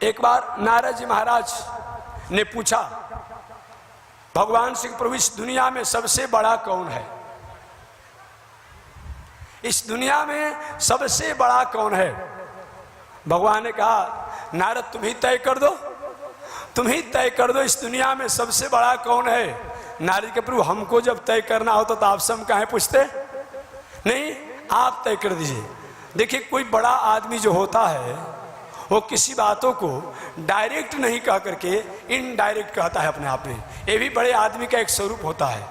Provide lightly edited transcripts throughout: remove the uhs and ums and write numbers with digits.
एक बार नारद जी महाराज ने पूछा, भगवान श्री प्रभु इस दुनिया में सबसे बड़ा कौन है? इस दुनिया में सबसे बड़ा कौन है? भगवान ने कहा, नारद तुम ही तय कर दो, तुम ही तय कर दो इस दुनिया में सबसे बड़ा कौन है। नारद के प्रभु हमको जब तय करना होता तो आपसे हम काहे पूछते? नहीं, आप तय कर दीजिए। देखिए, कोई बड़ा आदमी जो होता है वो किसी बातों को डायरेक्ट नहीं कह करके इनडायरेक्ट कहता है अपने आप में। ये भी बड़े आदमी का एक स्वरूप होता है,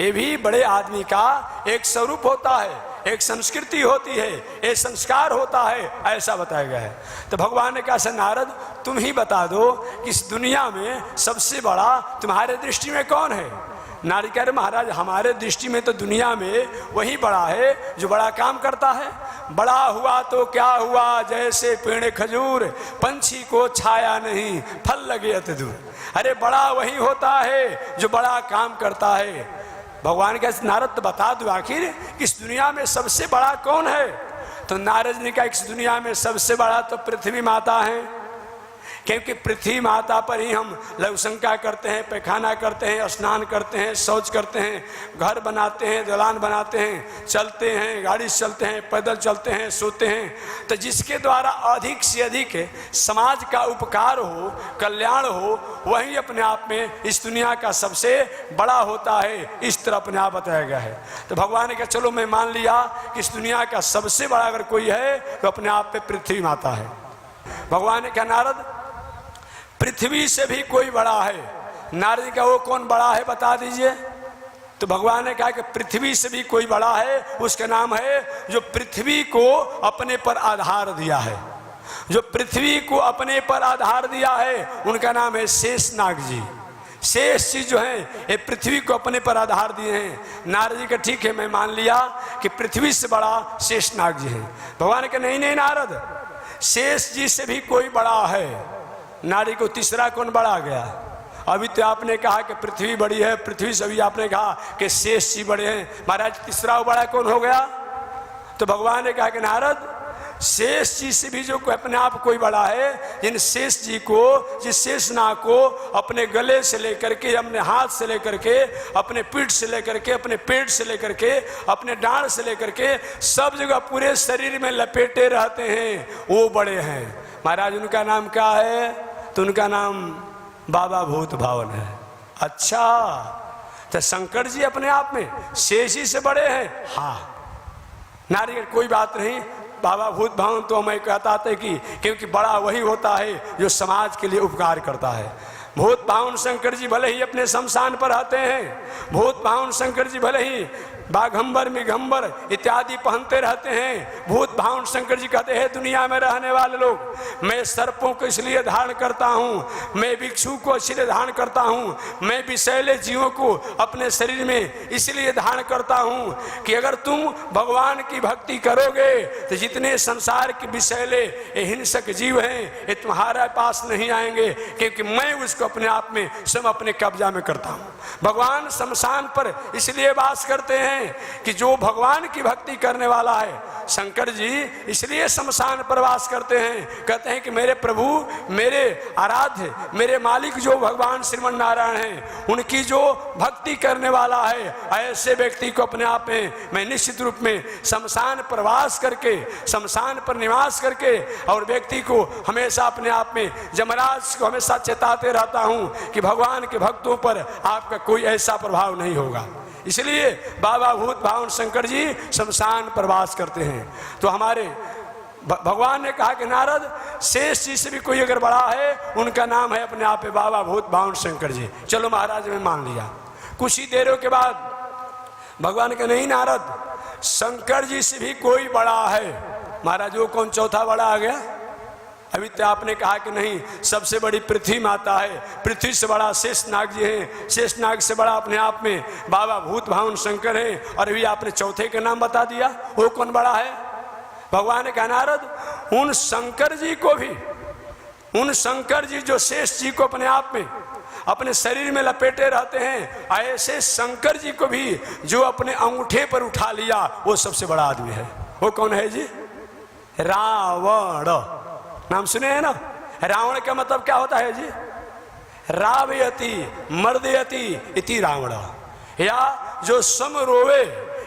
ये भी बड़े आदमी का एक स्वरूप होता है, एक संस्कृति होती है, एक संस्कार होता है, ऐसा बताया गया है। तो भगवान ने कहा, नारद तुम ही बता दो कि इस दुनिया में सबसे बड़ा तुम्हारे दृष्टि में कौन है? नारद कह रहे, महाराज हमारे दृष्टि में तो दुनिया में वही बड़ा है जो बड़ा काम करता है। बड़ा हुआ तो क्या हुआ, जैसे पेड़ खजूर, पंछी को छाया नहीं, फल लगे अति दूर। अरे बड़ा वही होता है जो बड़ा काम करता है। भगवान कहते, नारद बता दो आखिर कि इस दुनिया में सबसे बड़ा कौन है? तो नारद ने कहा, इस दुनिया में सबसे बड़ा तो पृथ्वी माता है, क्योंकि पृथ्वी माता पर ही हम लघुशंका करते हैं, पैखाना करते हैं, स्नान करते हैं, शौच करते हैं, घर बनाते हैं, दलान बनाते हैं, चलते हैं, गाड़ी से चलते हैं, पैदल चलते हैं, सोते हैं। तो जिसके द्वारा अधिक से अधिक समाज का उपकार हो, कल्याण हो, वही अपने आप में इस दुनिया का सबसे बड़ा होता है। इस तरह अपने आप बताया गया है। तो भगवान ने कहा, चलो मैं मान लिया कि इस दुनिया का सबसे बड़ा अगर कोई है तो अपने आप में पृथ्वी माता है। भगवान ने कहा, नारद पृथ्वी से भी कोई बड़ा है। नारद का वो कौन बड़ा है बता दीजिए। तो भगवान ने कहा कि पृथ्वी से भी कोई बड़ा है, उसका नाम है जो पृथ्वी को अपने पर आधार दिया है। जो पृथ्वी को अपने पर आधार दिया है उनका नाम है शेषनाग जी। शेष जी जो है ये पृथ्वी को अपने पर आधार दिए हैं। नारद जी का ठीक है, मैं मान लिया कि पृथ्वी से बड़ा शेषनाग जी है। भगवान के नहीं नहीं नारद, शेष जी से भी कोई बड़ा है। नारी को तीसरा कौन बड़ा गया? अभी तो आपने कहा कि पृथ्वी बड़ी है, पृथ्वी से भी आपने कहा कि शेष जी बड़े हैं। महाराज तीसरा बड़ा कौन हो गया? तो भगवान ने कहा कि नारद शेष जी से भी जो अपने आप कोई बड़ा है, जिन शेष जी को, जिस शेषनाग को अपने गले से लेकर के, अपने हाथ से लेकर के, अपने पीठ से लेकर के, अपने पेट से लेकर के, अपने डांड से लेकर के सब जगह पूरे शरीर में लपेटे रहते हैं, वो बड़े हैं। महाराज उनका नाम क्या है? तो उनका नाम बाबा भूत भावन है। अच्छा, तो शंकर जी अपने आप में शेष जी से बड़े हैं? हाँ। नारी कोई बात नहीं, बाबा भूत भावन तो मैं कहता था कि क्योंकि बड़ा वही होता है जो समाज के लिए उपकार करता है। भूत भावन शंकर जी भले ही अपने शमशान पर आते हैं, भूत भावन शंकर जी भले ही बाघंबर मिघंबर इत्यादि पहनते रहते हैं। भूत भावन शंकर जी कहते हैं, दुनिया में रहने वाले लोग, मैं सर्पों को इसलिए धारण करता हूँ, मैं भिक्षु को इसलिए धारण करता हूँ, मैं विषैले जीवों को अपने शरीर में इसलिए धारण करता हूँ कि अगर तुम भगवान की भक्ति करोगे तो जितने संसार के विषैले हिंसक जीव हैं ये तुम्हारे पास नहीं आएंगे, क्योंकि मैं उसको अपने आप में स्वयं अपने कब्जा में करता हूँ। भगवान शमशान पर इसलिए वास करते हैं कि जो भगवान की भक्ति करने वाला है, शंकर जी इसलिए शमशान पर वास करते हैं। कहते हैं कि मेरे प्रभु, मेरे आराध्य, मेरे मालिक जो भगवान श्रीमन नारायण हैं, उनकी जो भक्ति करने वाला है, ऐसे व्यक्ति को अपने आप में मैं निश्चित रूप में शमशान पर वास करके, शमशान पर निवास करके, और व्यक्ति को हमेशा अपने आप में यमराज को हमेशा चेताते रहता हूँ कि भगवान के भक्तों पर आपका कोई ऐसा प्रभाव नहीं होगा। इसलिए बाबा भूत भावन शंकर जी शमशान पर वास करते हैं। तो हमारे भगवान ने कहा कि नारद शेष जी से भी कोई अगर बड़ा है, उनका नाम है अपने आप में बाबा भूत भावन शंकर जी। चलो महाराज ने मान लिया। कुछ ही देरों के बाद भगवान के नहीं नारद, शंकर जी से भी कोई बड़ा है। महाराज वो कौन चौथा बड़ा आ गया? अभी तो आपने कहा कि नहीं, सबसे बड़ी पृथ्वी माता है, पृथ्वी से बड़ा शेषनाग जी है, शेषनाग से बड़ा अपने आप में बाबा भूत भावन शंकर है, और अभी आपने चौथे का नाम बता दिया, वो कौन बड़ा है? भगवान ने कहा नारद, उन शंकर जी को भी, उन शंकर जी जो शेष जी को अपने आप में अपने शरीर में लपेटे रहते हैं, ऐसे शंकर जी को भी जो अपने अंगूठे पर उठा लिया, वो सबसे बड़ा आदमी है। वो कौन है जी? रावण। नाम सुने हैं ना? रावण का मतलब क्या होता है जी? रावयति मर्दयति इति रावण, या जो सम रोवे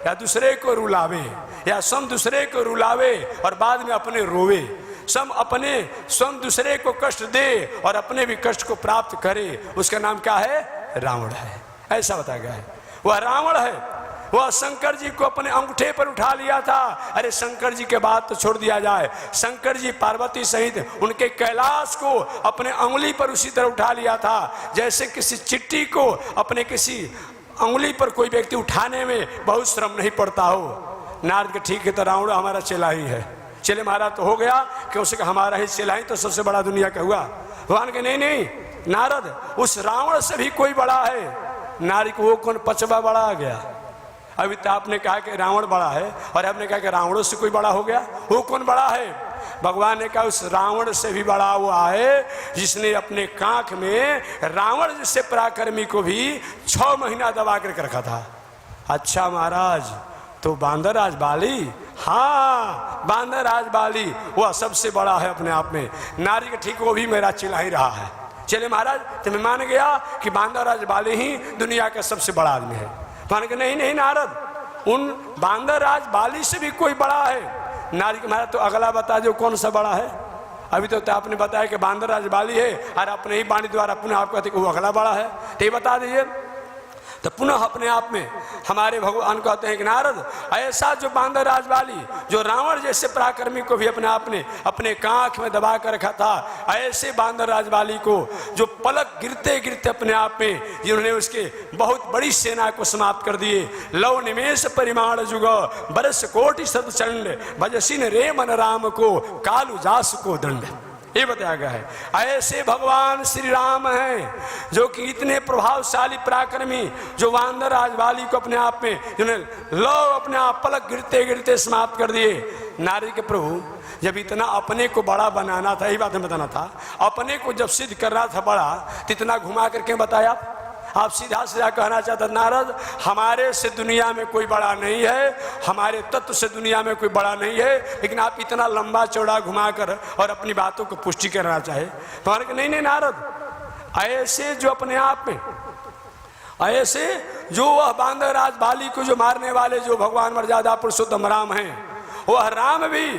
या दूसरे को रुलावे, या सम दूसरे को रुलावे और बाद में अपने रोवे, स्वयं दूसरे को कष्ट दे और अपने भी कष्ट को प्राप्त करे, उसका नाम क्या है? रावण है। ऐसा बताया गया है। वह रावण है। वह शंकर जी को अपने अंगूठे पर उठा लिया था। अरे शंकर जी के बाद तो छोड़ दिया जाए, शंकर जी पार्वती सहित उनके कैलाश को अपने अंगुली पर उसी तरह उठा लिया था जैसे किसी चिट्ठी को अपने किसी अंगुली पर कोई व्यक्ति उठाने में बहुत श्रम नहीं पड़ता हो। नारद के ठीक है, तो रावण हमारा चेला ही है। चले महाराज तो हो गया कि उसका हमारा ही चेला ही तो सबसे बड़ा दुनिया का हुआ। भगवान के नहीं, नारद उस रावण से भी कोई बड़ा है। नारी को वो कौन पचवा बड़ा आ गया? अभी तो आपने कहा कि रावण बड़ा है और आपने कहा कि रावणों से कोई बड़ा हो गया। वो कौन बड़ा है? भगवान ने कहा उस रावण से भी बड़ा हुआ है जिसने अपने कांख में रावण जैसे पराक्रमी को भी 6 महीना दबा कर रखा था। अच्छा महाराज, तो बांदरराज बाली? हाँ, बांदरराज बाली वह सबसे बड़ा है अपने आप में। नारी का ठीक वो भी मेरा चेला ही रहा है। चले महाराज, तो मैं मान गया कि बांदरराज बाली ही दुनिया का सबसे बड़ा आदमी है। मान के नहीं नारद, उन बांदरराज बाली से भी कोई बड़ा है। नारी के महाराज तो अगला बता दो कौन सा बड़ा है। अभी तो आपने बताया कि बांदरराज बाली है और अपने ही वाणी द्वारा पुनः आप कहते वो अगला बड़ा है, तो ये बता दीजिए। तो पुनः अपने आप में हमारे भगवान कहते हैं कि नारद, ऐसा जो बांदरराज बाली, जो रावण जैसे पराक्रमी को भी अपने आप ने अपने कांख में दबा कर रखा था, ऐसे बांदरराज बाली को जो पलक गिरते गिरते अपने आप में जिन्होंने उसके बहुत बड़ी सेना को समाप्त कर दिए। लव निमेष परिमाण जुग बरस कोटि सतचंड भजसिन रे मन राम को कालू जास को दंड, ये बताया गया है। ऐसे भगवान श्री राम हैं जो कि इतने प्रभावशाली पराक्रमी, जो बांदरराज बाली को अपने आप में जिन्होंने लो अपने आप पलक गिरते गिरते समाप्त कर दिए। नारी के प्रभु जब इतना अपने को बड़ा बनाना था, यही बात में बताना था, अपने को जब सिद्ध करना था बड़ा, तो इतना घुमा करके बताया। आप सीधा सीधा कहना चाहते नारद, हमारे से दुनिया में कोई बड़ा नहीं है, हमारे तत्व से दुनिया में कोई बड़ा नहीं है, लेकिन आप इतना लंबा चौड़ा घुमाकर और अपनी बातों को पुष्टि करना चाहे तो नहीं नारद, ऐसे जो अपने आप में, ऐसे जो वह बांदरराज बाली को जो मारने वाले जो भगवान मर्यादा पुरुषोत्तम राम हैं, वह राम भी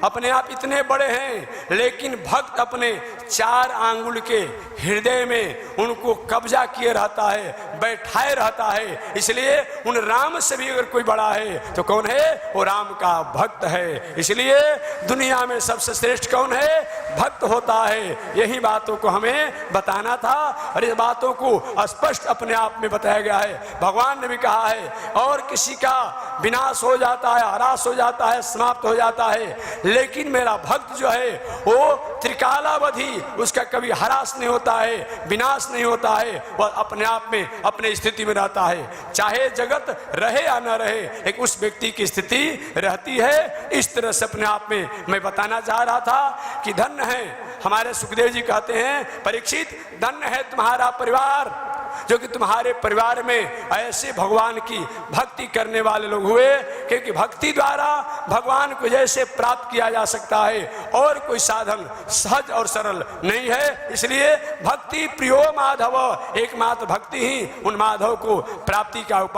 अपने आप इतने बड़े हैं, लेकिन भक्त अपने 4 आंगुल के हृदय में उनको कब्जा किए रहता है, बैठाए रहता है। इसलिए उन राम से भी अगर कोई बड़ा है तो कौन है? वो राम का भक्त है। इसलिए दुनिया में सबसे श्रेष्ठ कौन है? भक्त होता है। यही बातों को हमें बताना था और इस बातों को स्पष्ट अपने आप में बताया गया है। भगवान ने भी कहा है, और किसी का विनाश हो जाता है, ह्रास हो जाता है, समाप्त हो जाता है, लेकिन मेरा भक्त जो है वो त्रिकालावधि उसका कभी ह्रास नहीं होता है, विनाश नहीं होता है, वह अपने आप में अपने स्थिति में रहता है। चाहे जगत रहे या न रहे, लेकिन उस व्यक्ति की स्थिति रहती है। इस तरह से अपने आप में मैं बताना चाह रहा था कि धन्य है, हमारे सुखदेव जी कहते हैं, परीक्षित धन्य है तुम्हारा परिवार, जो कि तुम्हारे परिवार में ऐसे भगवान की भक्ति करने वाले लोग हुए, क्योंकि भक्ति द्वारा भगवान को जैसे प्राप्त किया जा सकता है और कोई साधन सहज और सरल नहीं है। इसलिए भक्ति प्रियो माधव, एकमात्र भक्ति ही उन माधव को प्राप्ति का उपाय